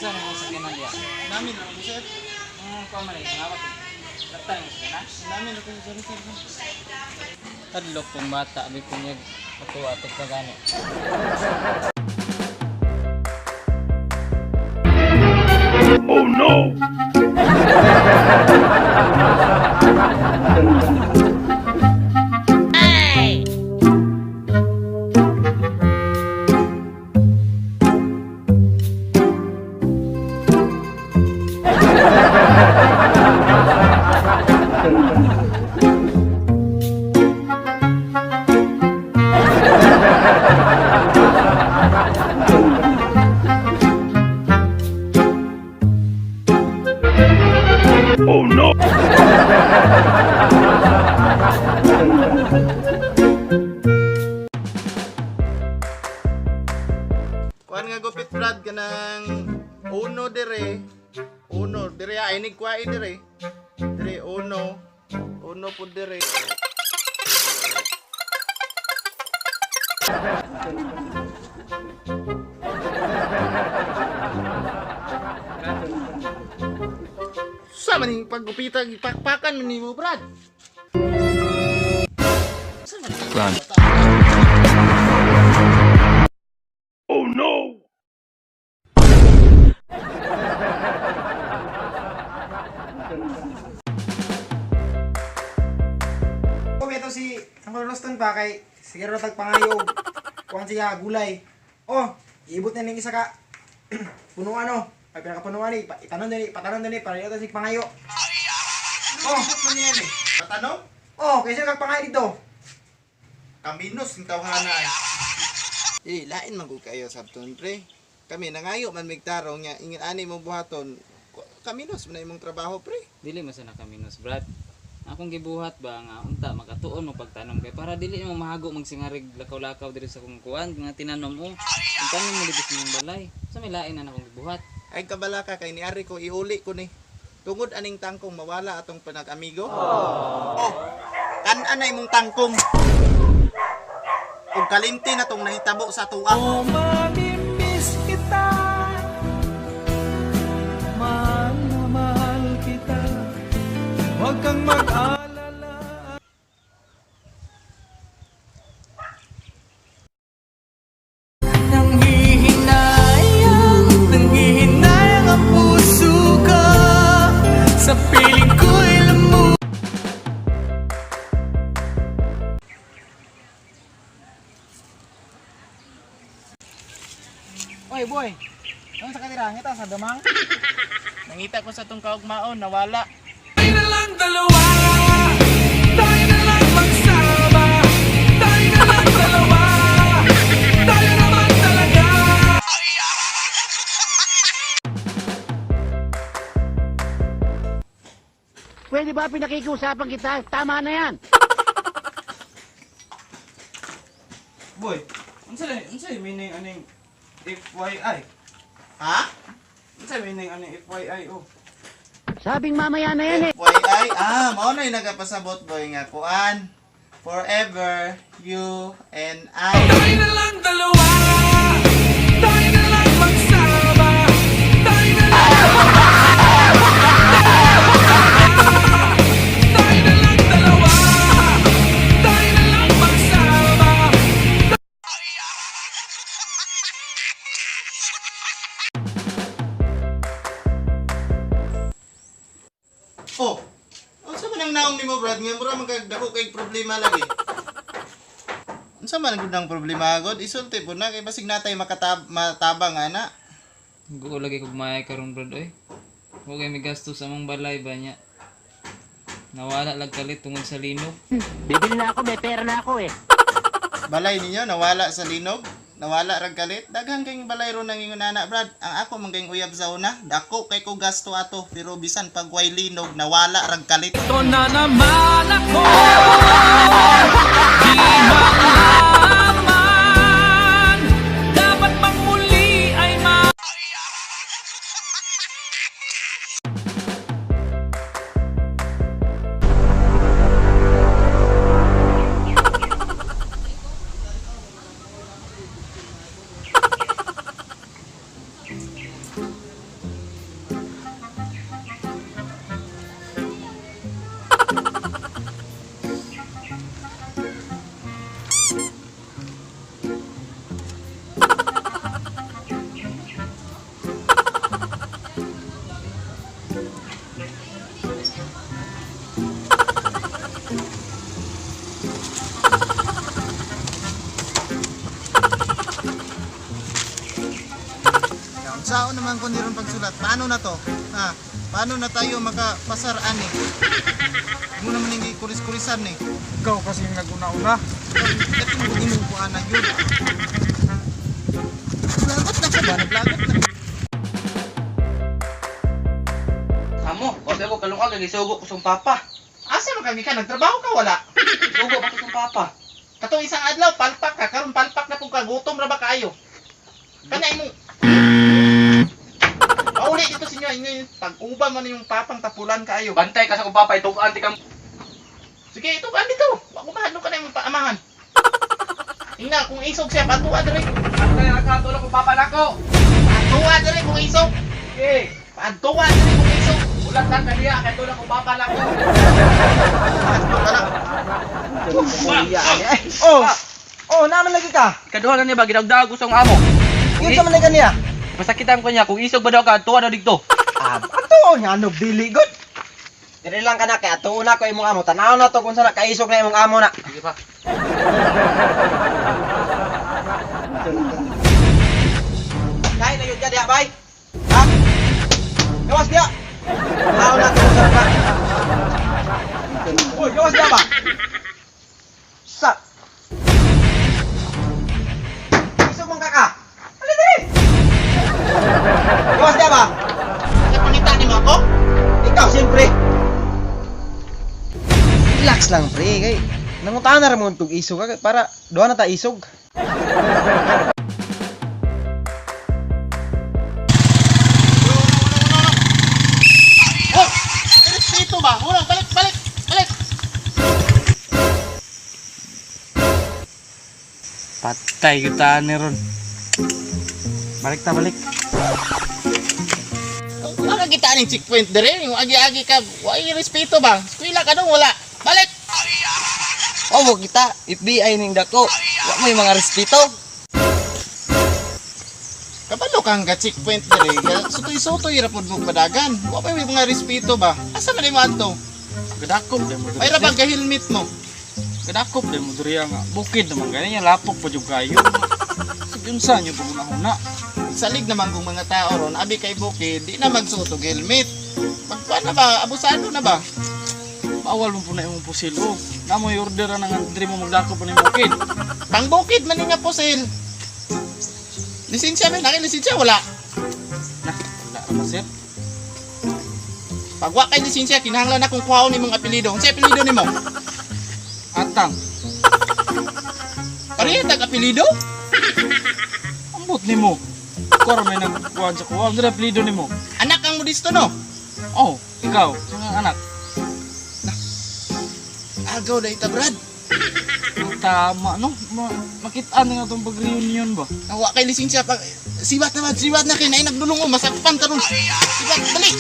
Saan mo sa kinan dia? Namin ako sir. Kuha man salamat. Laptay mo sa na. Namin ako sir. Hadlok kong mata, abi kunyag ato ka gani. Oh no! Oh no! Kuan nga gupit Brad kanang uno dire. Uno dire ay nig kuai dire. Dire uno. Uno pud dire. Sa maning paggupitan ipakpakan man nimo Brad. Run. Oh no! Kung ito si ang Rolston pa kay siguro tagpangayog. Kuhan siya gulay. Oh, iibot na ning isa ka. Punuan no. Ay pinakapunuan ni itanon din para ito si pangayo. Oh, man yan eh. Patanong? Oh, kaysa kag pangayo dito. Kaminos ng tawhana ay. Lain man gud kayo sabton pre. Kami nangayo man migtarong nya ingin ani mo buhaton. Kaminos man na imong trabaho pre. Dili man sa nakaminos, brad. Akong gibuhat ba nga unta makatuon mo pagtanom kay para dili mo mahago magsingarig lakaw-lakaw diri sa kong kuan nga tinanom mo. Ang tanom mo dito sa imong balay. Sa may lain na akong gibuhat. Ay kabalaka kay niari ko iuli ko ni. Tungod aning tangkong mawala atong panag-amigo. Oh. Kan-an na imong tangkong. Ug kalimti na tong nahitabo sa tuwa. Oh, mamimiss kita. Mahal na mahal kita. Huwag kang mag-alala. Nanghihinayang ang puso ko. Sa piling ko'y lamu. Oy boy. Ano sa katira ngita sa damang? Nangita ko sa tong kaugmaon nawala. Tayo na lang dalawa. Tayo na lang magsama. Tayo na lang dalawa. Tayo naman talaga. Pwede ba pinakikiusapan kita? Tama na yan. Boy, unsay meaning aning FYI? Ha? Unsay meaning aning FYI oh? Sabing mamaya na yan eh. FYI, mao na yung nagapasabot boy nga kuan. Forever, you and I. Tayo na lang dalawa. Tayo na lang magsama. Tayo na lang Tayo na lang dalawa. Tayo na lang magsama. Oh, unsa man ang naong nimo Brad nga mura magdako kay problema lagi. Unsa man gud ang problema god? Isulti po na kay basig natay matabang ana. Guo lagi kog maay karon brad oy. Wa kay migastos sa among balay ba nya. Nawala lag kalit tungod sa linog. Bibili na ako, may pera na ako eh. Balay ninyo nawala sa linog, nawala rag kalit. Daghang kay balay ron nang ingon ana Brad. Ang ako manggayong uyab sa una, dako kay ko gasto ato pero bisan pag way linog nawala rag kalit. Ito na naman ako. Di malaman. Dapat bang muli ay Saan naman ko niron pagsulat? Paano na to? Ha? Paano na tayo makapasar ani? Mo naman hindi kuris-kurisan ni. Ikaw kasi yung naguna-una. Ito mo imong kuana yun. Lagot na siya ba? Naglagot na. Amo, kasi ako kalungkag lagi sugo ko sung papa. Asa man kami ka? Nagtrabaho ka wala? Sugo ba ko sung papa? Katong isang adlaw, palpak ka. Karon palpak na kung kagutom ra ba kaayo? Kanay mo. Pauli dito sa inyo, pag-uban man yung papang tapulan kaayo. Bantay ka sa kong papa, itong anti kang... Sige, ito ba dito? Wa ko mahadlo ka na yung paamahan. Tingnan kung isog siya, patuwa dire. Bantay na ka, tulong kong papa na ko! Patuwa dire kung isog. Okay, Patuwa dire kung isog. ulat lang ka niya, kaya tulong kong papa na ko! Oh, naman lagi ka. Kaduha na niya ba, ginagdaag ko sa akong amo. Yun sa man lagi niya. Masakitan ko niya, kung isog ba daw ka, tuwa daw dito. Ato, ano dili good. Dili lang ka na kay ato na ko imong amo. Tanaw na to kung saan kaisog na imong amo na. Sige pa. Kain na yun ka diya, bay. Ha? Gawas diya. Tanaw na to kung saan ka. Uy, gawas diya ba? Sa. Isog mong kaka. Ali dali. Gawas diya ba? Nakapangita ni mo ako? Ikaw, siyempre. Relax lang, pre. Kay, nanguntahan na rin mo itong isog. Para, doon na ta isog. Oh! Respeto ba? Ulang, balik, balik, balik! Patay kita ni Ron. Balik ta, balik. Wala kita ning checkpoint dire, yung agi-agi ka, wa respeto ba? Eskwela ka dong wala. Balik! Oh, kita. FBI ning dako. Wa mo yung mga respeto. Kabalo kang ga checkpoint dire, sutoy-sutoy ra pud mo padagan. Wa pa may mga respeto ba? Asa man mo adto? Gadakop din mo Mayra ba ka helmet mo? Gadakop din mo diri nga. Bukid naman ganyan, lapok pa jud kayo. Sigunsa nyo pa una-una. Salig naman kung mga tao ron, abi kay bukid, di na magsuto helmet. Magkuan na ba? Abusado na ba? Bawal mo po na yung pusil. Oh, namoy order na nga diri mo magdakop pa ni bukid. Pang bukid man nga pusil. Lisensya man, lisensya wala. Nah, wala ra ba sir? Pag wa kay lisensya, kinahanglan akong kuhaon nimong apelyido. Unsa apelyido nimo? Atang, Pareha tag apelyido? ambot nimo. Kora may nagkuhan sa kuha. Ano apelido nimo? Anak ang modisto no? Oh, ikaw, sa anak. Agaw na ita Brad. Tama, no? Makitaan na nga itong pag-reunion ba? Nawa kay lisensya pag siwat na kay naay nagdulong o masakpan karon. Siwat dali.